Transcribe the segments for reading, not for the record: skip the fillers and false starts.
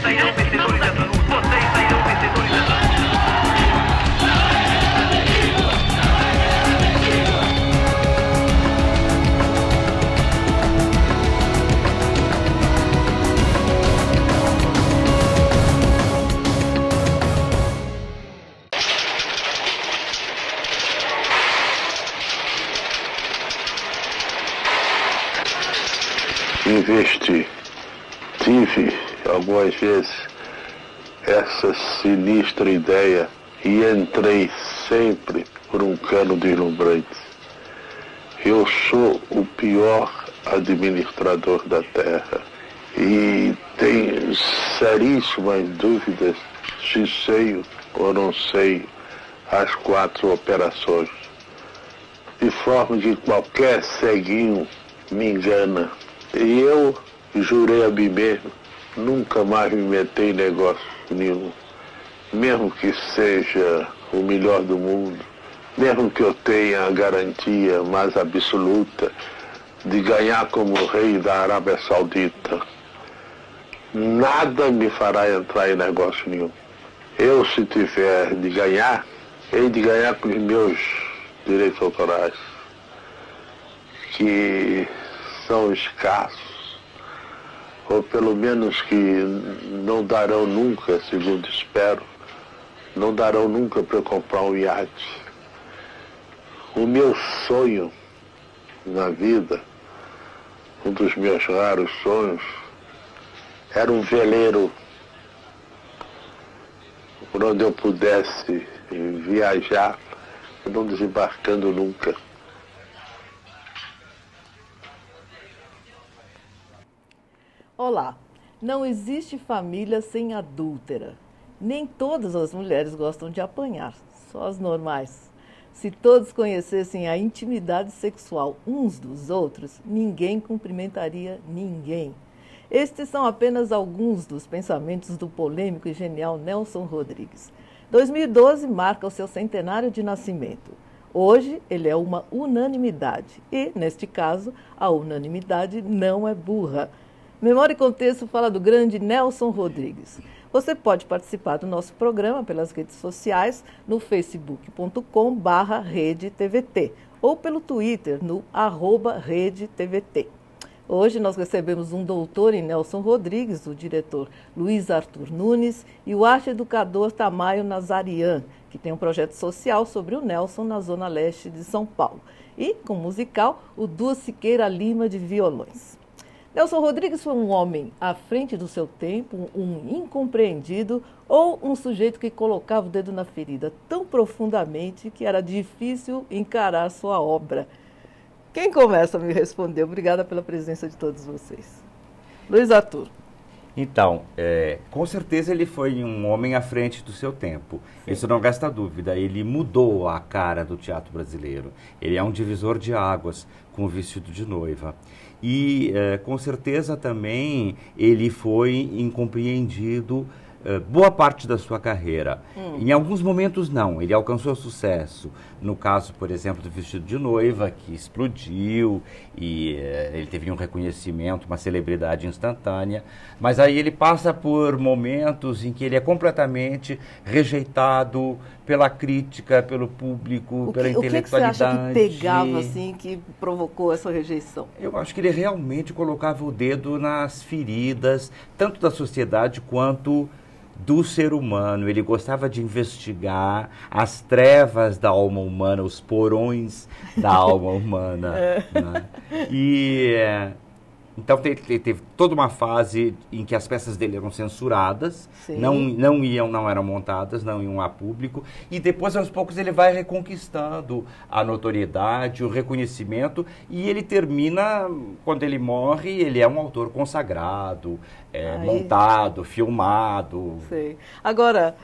sairão vencedores dessa luta. Vocês sairão vencedores dessa luta. Tive algumas vezes essa sinistra ideia e entrei sempre por um cano deslumbrante. Eu sou o pior administrador da Terra e tenho seríssimas dúvidas se sei ou não sei as 4 operações, de forma que qualquer ceguinho me engana. E eu jurei a mim mesmo nunca mais me meter em negócio nenhum, mesmo que seja o melhor do mundo, mesmo que eu tenha a garantia mais absoluta de ganhar como rei da Arábia Saudita. Nada me fará entrar em negócio nenhum. Eu, se tiver de ganhar, hei de ganhar com os meus direitos autorais, que são escassos, ou pelo menos que não darão nunca, segundo espero, não darão nunca para eu comprar um iate. O meu sonho na vida, um dos meus raros sonhos, era um veleiro por onde eu pudesse viajar, não desembarcando nunca. Olá, não existe família sem adúltera. Nem todas as mulheres gostam de apanhar, só as normais. Se todos conhecessem a intimidade sexual uns dos outros, ninguém cumprimentaria ninguém. Estes são apenas alguns dos pensamentos do polêmico e genial Nelson Rodrigues. 2012 marca o seu centenário de nascimento. Hoje, ele é uma unanimidade e, neste caso, a unanimidade não é burra. Memória e Contexto fala do grande Nelson Rodrigues. Você pode participar do nosso programa pelas redes sociais no facebook.com/redetvt ou pelo Twitter no @redetvt. Hoje nós recebemos um doutor em Nelson Rodrigues, o diretor Luiz Arthur Nunes e o arte-educador Tamayo Nazarian, que tem um projeto social sobre o Nelson na zona leste de São Paulo. E, com musical, o Duas Siqueira Lima de violões. Nelson Rodrigues foi um homem à frente do seu tempo, um incompreendido ou um sujeito que colocava o dedo na ferida tão profundamente que era difícil encarar sua obra. Quem começa a me responder? Obrigada pela presença de todos vocês. Luiz Arthur. Então, com certeza ele foi um homem à frente do seu tempo. Sim. Isso não resta dúvida. Ele mudou a cara do teatro brasileiro. Ele é um divisor de águas com o Vestido de Noiva. E, com certeza, também ele foi incompreendido boa parte da sua carreira. Em alguns momentos, não. Ele alcançou sucesso. No caso, por exemplo, do Vestido de Noiva, que explodiu e ele teve um reconhecimento, uma celebridade instantânea. Mas aí ele passa por momentos em que ele é completamente rejeitado pela crítica, pelo público, pela intelectualidade. O que você acha que pegava, assim, que provocou essa rejeição? Eu acho que ele realmente colocava o dedo nas feridas, tanto da sociedade quanto do ser humano. Ele gostava de investigar as trevas da alma humana, os porões da alma humana. Né? E então teve toda uma fase em que as peças dele eram censuradas, não eram montadas, não iam a público, e depois aos poucos ele vai reconquistando a notoriedade, o reconhecimento, e ele termina, quando ele morre, ele é um autor consagrado, montado, filmado. Sei. Agora,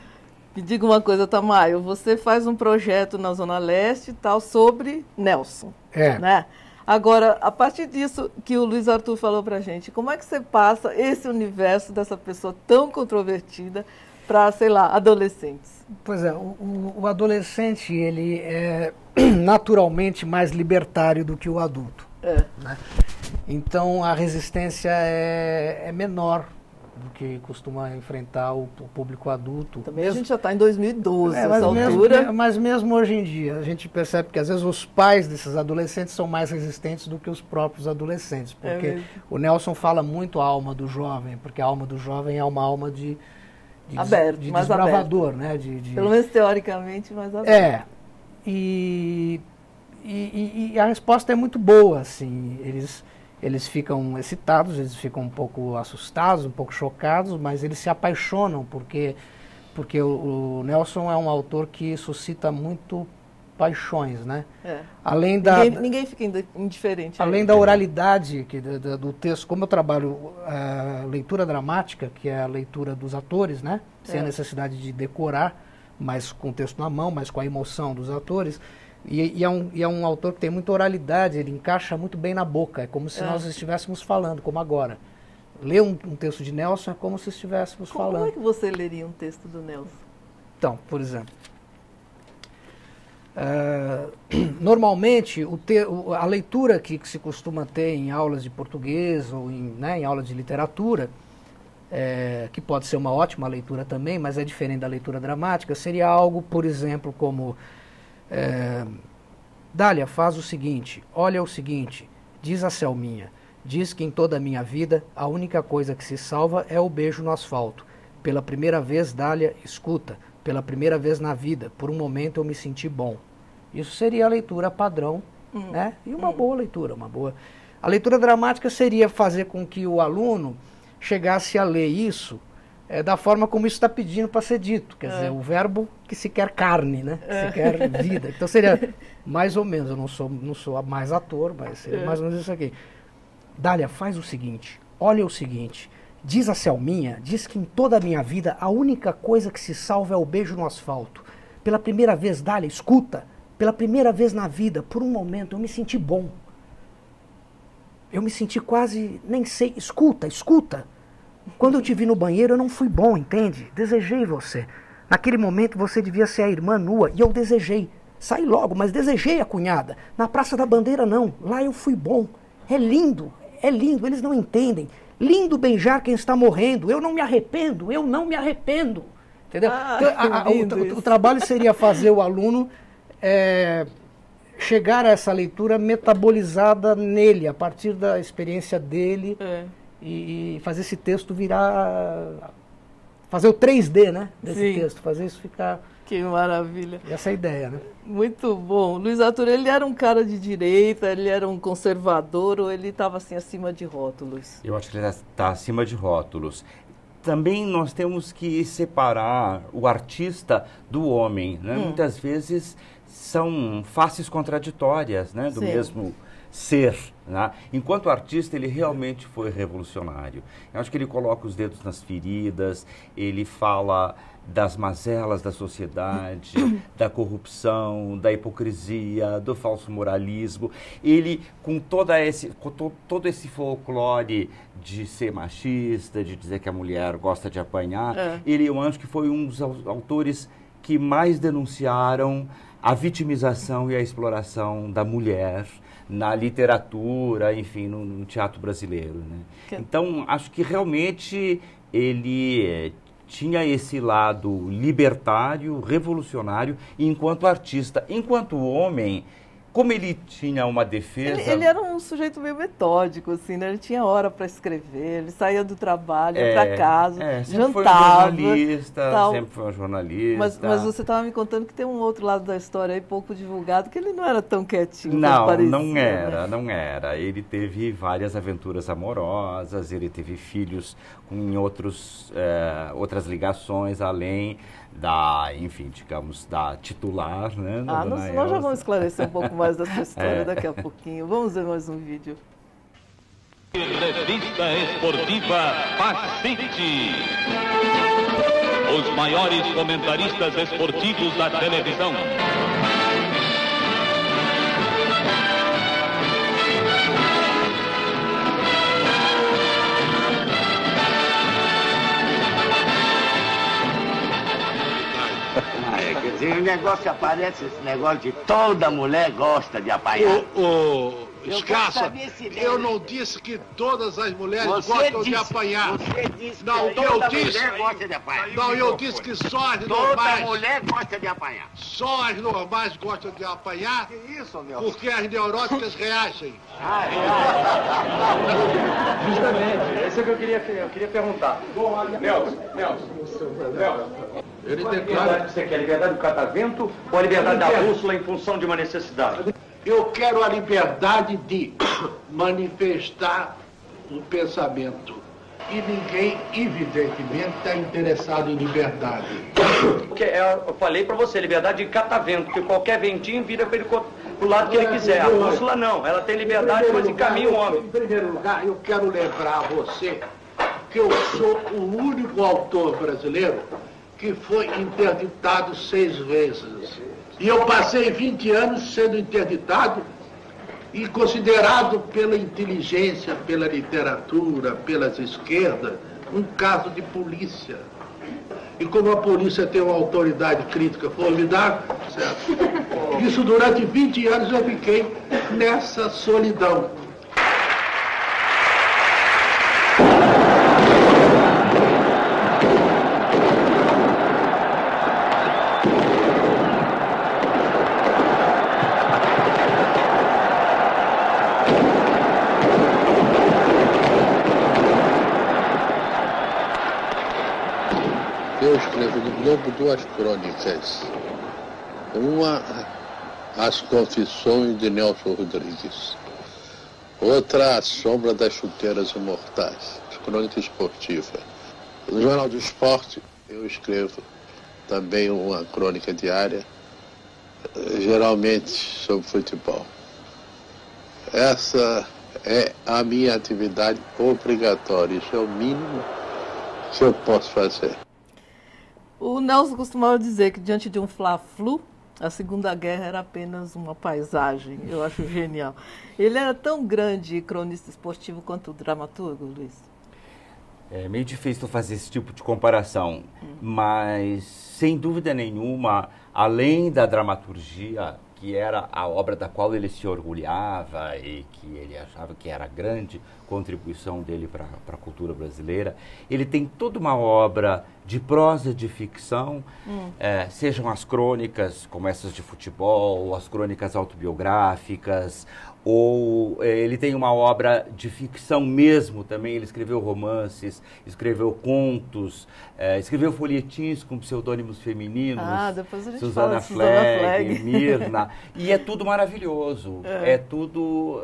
me diga uma coisa, Tamayo, você faz um projeto na Zona Leste e tal sobre Nelson, né? Agora, a partir disso que o Luiz Arthur falou pra gente, como é que você passa esse universo dessa pessoa tão controvertida para, sei lá, adolescentes? Pois é, o adolescente, ele é naturalmente mais libertário do que o adulto. Né? Então, a resistência é menor, do que costuma enfrentar o público adulto. Também a gente já está em 2012, mas, essa mesmo, altura. mas mesmo hoje em dia, a gente percebe que às vezes os pais desses adolescentes são mais resistentes do que os próprios adolescentes. Porque mesmo. o Nelson fala muito a alma do jovem, porque a alma do jovem é uma alma de Aberto, de mais desbravador, né? Pelo menos teoricamente, mais aberto. É. E a resposta é muito boa, assim. Eles ficam excitados, eles ficam um pouco assustados, um pouco chocados, mas eles se apaixonam, porque o Nelson é um autor que suscita muito paixões, né? É. Além da, ninguém fica indiferente. além da oralidade do texto, como eu trabalho a leitura dramática, que é a leitura dos atores, né? Sem a necessidade de decorar, mas com o texto na mão, mas com a emoção dos atores. E é um autor que tem muita oralidade, ele encaixa muito bem na boca, é como se nós estivéssemos falando, como agora. Ler um texto de Nelson é como se estivéssemos falando. Como é que você leria um texto do Nelson? Então, por exemplo, normalmente a leitura que se costuma ter em aulas de português ou em aulas de literatura, que pode ser uma ótima leitura também, mas é diferente da leitura dramática, seria algo, por exemplo, como... Dália, faz o seguinte, olha o seguinte, diz a Selminha, diz que em toda a minha vida a única coisa que se salva é o beijo no asfalto. Pela primeira vez, Dália, escuta, pela primeira vez na vida, por um momento eu me senti bom. Isso seria a leitura padrão, né? E uma boa leitura, uma boa... A leitura dramática seria fazer com que o aluno chegasse a ler isso da forma como isso está pedindo para ser dito. Quer dizer, o verbo que se quer carne, né? Que se quer vida. Então seria mais ou menos, eu não sou mais ator, mas seria mais ou menos isso aqui. Dália, faz o seguinte, olha o seguinte, diz a Selminha, diz que em toda a minha vida a única coisa que se salva é o beijo no asfalto. Pela primeira vez, Dália, escuta, pela primeira vez na vida, por um momento, eu me senti bom. Eu me senti quase, nem sei, escuta. Quando eu te vi no banheiro, eu não fui bom, entende? Desejei você. Naquele momento, você devia ser a irmã nua, e eu desejei. Saí logo, mas desejei a cunhada. Na Praça da Bandeira, não. Lá eu fui bom. É lindo, eles não entendem. Lindo beijar quem está morrendo. Eu não me arrependo. Entendeu? Então, o trabalho seria fazer o aluno chegar a essa leitura metabolizada nele, a partir da experiência dele, e fazer esse texto virar... Fazer o 3D, né, desse texto, fazer isso ficar... Que maravilha. Essa é a ideia, né? Muito bom. Luiz Arthur, ele era um cara de direita, ele era um conservador ou ele estava assim acima de rótulos? Eu acho que ele está acima de rótulos. Também nós temos que separar o artista do homem, né? Muitas vezes são faces contraditórias, né, do mesmo ser, né? Enquanto artista, ele realmente foi revolucionário. Eu acho que ele coloca os dedos nas feridas, ele fala das mazelas da sociedade, da corrupção, da hipocrisia, do falso moralismo. Ele, com todo esse folclore de ser machista, de dizer que a mulher gosta de apanhar, eu acho que foi um dos autores que mais denunciaram a vitimização e a exploração da mulher na literatura, enfim, no teatro brasileiro, né? Então, acho que realmente ele tinha esse lado libertário, revolucionário, enquanto artista. Enquanto homem, como ele tinha uma defesa... Ele era um sujeito meio metódico, assim, né? Ele tinha hora para escrever, ele saía do trabalho, ia para casa, jantava. Sempre foi um jornalista. Mas você estava me contando que tem um outro lado da história aí, pouco divulgado, que ele não era tão quietinho. Não, parecia, não era. Ele teve várias aventuras amorosas, ele teve filhos com outras ligações, além da, enfim, digamos, da titular, né? Nós já vamos esclarecer um pouco mais dessa história daqui a pouquinho. Vamos ver mais um vídeo. Revista Esportiva Pacite. Os maiores comentaristas esportivos da televisão. Quer dizer, o negócio aparece, esse negócio de toda mulher gosta de apanhar. Escassa, eu não disse que todas as mulheres gostam de apanhar. Você disse Não, que toda eu disse, mulher gosta de apanhar. não, eu disse que só as Toda normais, mulher gosta de apanhar. só as normais gostam de apanhar, Que isso, meu? porque as neuróticas reagem. Justamente, isso é que eu queria perguntar. Nelson. Ele Qual a liberdade declara, que você quer? A liberdade do catavento ou a liberdade da bússola em função de uma necessidade? eu quero a liberdade de manifestar o pensamento. E ninguém, evidentemente, está interessado em liberdade. Porque eu falei pra você, liberdade de catavento, que qualquer ventinho vira pra ele pro lado que ele quiser. A bússola não, ela tem liberdade, mas encaminha o homem. Em primeiro lugar, eu quero lembrar a você que eu sou o único autor brasileiro que foi interditado 6 vezes. E eu passei 20 anos sendo interditado e considerado pela inteligência, pela literatura, pelas esquerdas, um caso de polícia. E como a polícia tem uma autoridade crítica formidável, certo? Isso durante 20 anos eu fiquei nessa solidão. Eu escrevo no Globo 2 crônicas. Uma, As Confissões de Nelson Rodrigues. Outra, A Sombra das Chuteiras Imortais, crônica esportiva. No Jornal do Esporte, eu escrevo também uma crônica diária, geralmente sobre futebol. Essa é a minha atividade obrigatória, isso é o mínimo que eu posso fazer. O Nelson costumava dizer que diante de um Fla-Flu, a Segunda Guerra era apenas uma paisagem. Eu acho genial. Ele era tão grande cronista esportivo quanto dramaturgo, Luiz? É meio difícil fazer esse tipo de comparação, mas sem dúvida nenhuma, além da dramaturgia, que era a obra da qual ele se orgulhava e que ele achava que era a grande contribuição dele para a cultura brasileira, ele tem toda uma obra de prosa de ficção, sejam as crônicas como essas de futebol, ou as crônicas autobiográficas, ou ele tem uma obra de ficção mesmo também. Ele escreveu romances, escreveu contos, escreveu folhetins com pseudônimos femininos, depois a gente Susana fala de Susana Flegg, Mirna, e é tudo maravilhoso, é tudo...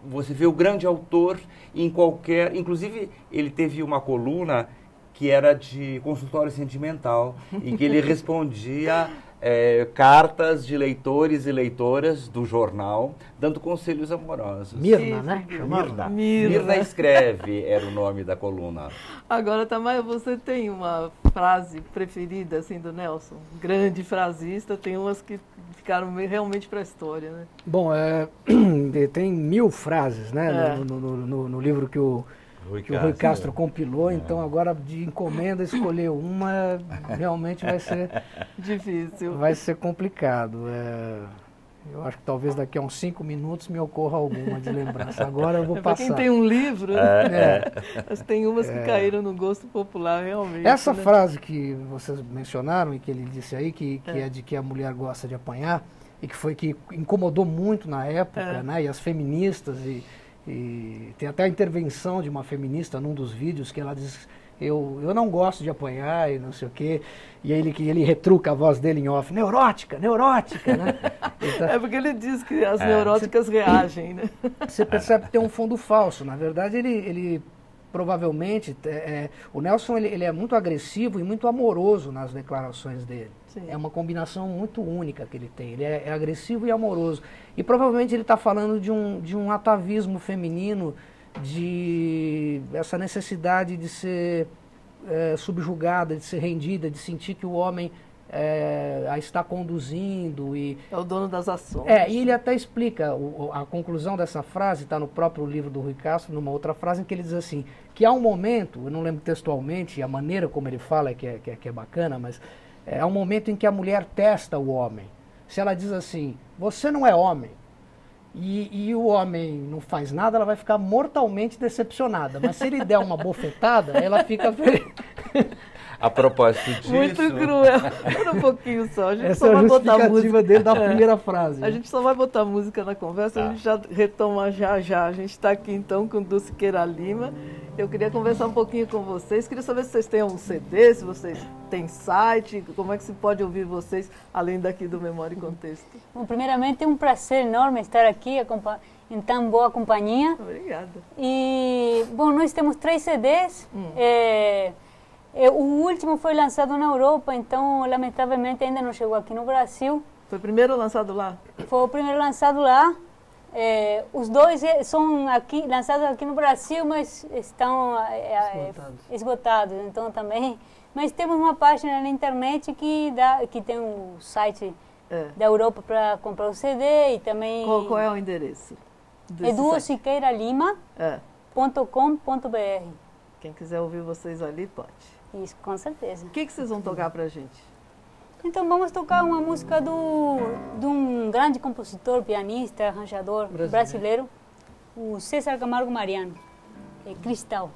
Você vê o grande autor em qualquer... Inclusive, ele teve uma coluna que era de consultório sentimental, em que ele respondia cartas de leitores e leitoras do jornal, dando conselhos amorosos. Mirna, né? Chamava? Mirna Escreve era o nome da coluna. Agora, Tamara, você tem uma frase preferida assim do Nelson? Grande frasista, tem umas que ficaram realmente para a história, né? Bom, tem 1000 frases, né, no livro que o Rui Castro compilou, então agora de encomenda escolher uma realmente vai ser difícil. Vai ser complicado. Eu acho que talvez daqui a uns 5 minutos me ocorra alguma de lembrança. Agora eu vou Para passar. quem tem um livro, mas tem umas que caíram no gosto popular realmente. Essa né? frase que vocês mencionaram e que ele disse aí, que é de que a mulher gosta de apanhar, e que incomodou muito na época, né? E as feministas, e tem até a intervenção de uma feminista num dos vídeos que ela diz: eu não gosto de apanhar e não sei o quê. E aí ele retruca a voz dele em off: neurótica, né? Então, é porque ele diz que as neuróticas reagem, né? Você percebe que tem um fundo falso. Na verdade, ele provavelmente... o Nelson ele é muito agressivo e muito amoroso nas declarações dele. Sim. É uma combinação muito única que ele tem. Ele é agressivo e amoroso. E provavelmente ele está falando de um atavismo feminino, de essa necessidade de ser subjugada, de ser rendida, de sentir que o homem a está conduzindo. É o dono das ações. E ele até explica, a conclusão dessa frase está no próprio livro do Rui Castro, numa outra frase em que ele diz assim, que há um momento, eu não lembro textualmente, a maneira como ele fala que é bacana, mas há um momento em que a mulher testa o homem. Se ela diz assim: você não é homem, e o homem não faz nada, ela vai ficar mortalmente decepcionada. Mas se ele der uma bofetada, ela fica feliz. A propósito disso... Muito cruel. Espera um pouquinho só. A gente Essa só é a vai botar justificativa música. dele da primeira frase. A gente só vai botar música na conversa, Tá. a gente já retoma já já. A gente está aqui então com Dulce Queira Lima. Eu queria conversar um pouquinho com vocês. Queria saber se vocês têm um CD, se vocês têm site, como é que se pode ouvir vocês, além daqui do Memória e Contexto. Bom, primeiramente, é um prazer enorme estar aqui em tão boa companhia. Obrigada. E, bom, nós temos 3 CDs. O último foi lançado na Europa, então, lamentavelmente, ainda não chegou aqui no Brasil. Foi primeiro lançado lá? Foi o primeiro lançado lá. Os dois são aqui, lançados aqui no Brasil, mas estão esgotados. Então, também. Mas temos uma página na internet que tem um site da Europa para comprar o CD e também... Qual é o endereço? duosiqueiralima.com.br. Quem quiser ouvir vocês ali, pode. Isso, com certeza. O que vocês vão tocar pra gente? Então vamos tocar uma música de um grande compositor, pianista, arranjador brasileiro, o César Camargo Mariano, Cristal.